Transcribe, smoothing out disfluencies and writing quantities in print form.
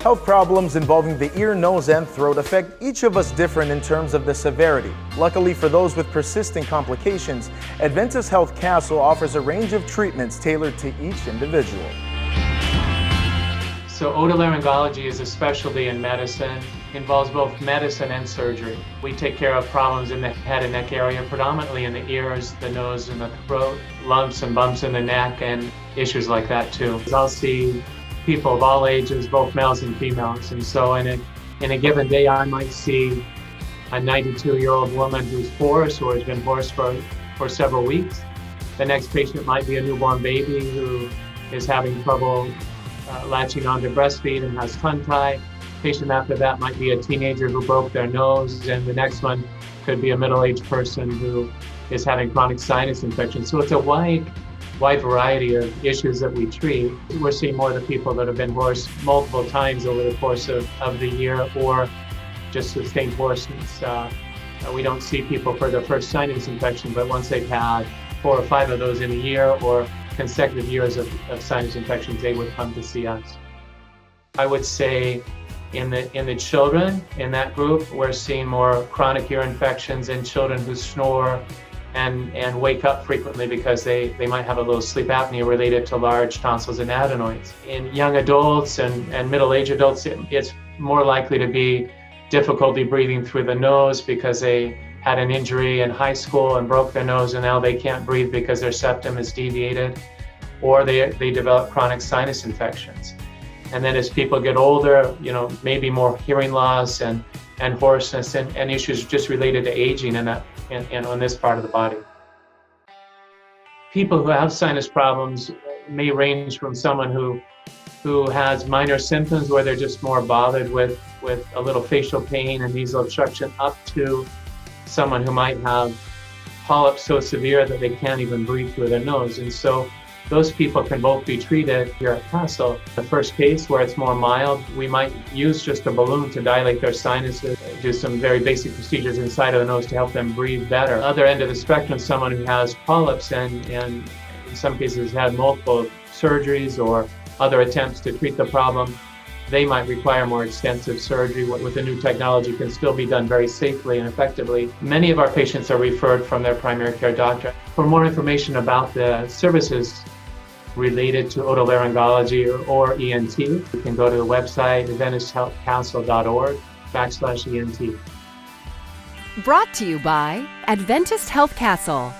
Health problems involving the ear, nose, and throat affect each of us different in terms of the severity. Luckily for those with persistent complications, Adventist Health Castle offers a range of treatments tailored to each individual. So otolaryngology is a specialty in medicine. It involves both medicine and surgery. We take care of problems in the head and neck area, predominantly in the ears, the nose, and the throat, lumps and bumps in the neck, and issues like that too. I'll see people of all ages, both males and females. And so in a given day, I might see a 92-year-old woman who's hoarse or has been hoarse for several weeks. The next patient might be a newborn baby who is having trouble latching on to breastfeed and has tongue tie. Patient after that might be a teenager who broke their nose, and the next one could be a middle-aged person who is having chronic sinus infection. So it's a wide variety of issues that we treat. We're seeing more of the people that have been hoarse multiple times over the course of the year, or just sustained hoarseness. We don't see people for their first sinus infection, but once they've had 4 or 5 of those in a year or consecutive years of sinus infections, they would come to see us. I would say in the children in that group, we're seeing more chronic ear infections in children who snore and wake up frequently because they might have a little sleep apnea related to large tonsils and adenoids. In young adults and middle-aged adults, it's more likely to be difficulty breathing through the nose because they had an injury in high school and broke their nose, and now they can't breathe because their septum is deviated, or they develop chronic sinus infections. And then as people get older, maybe more hearing loss and hoarseness and issues just related to aging in on this part of the body. People who have sinus problems may range from someone who has minor symptoms where they're just more bothered with a little facial pain and nasal obstruction, up to someone who might have polyps so severe that they can't even breathe through their nose. And so those people can both be treated here at Castle. The first case, where it's more mild, we might use just a balloon to dilate their sinuses, do some very basic procedures inside of the nose to help them breathe better. Other end of the spectrum, someone who has polyps and in some cases had multiple surgeries or other attempts to treat the problem, they might require more extensive surgery. What with the new technology can still be done very safely and effectively. Many of our patients are referred from their primary care doctor. For more information about the services related to otolaryngology or ENT, you can go to the website adventisthealthcastle.org/ENT. Brought to you by Adventist Health Castle.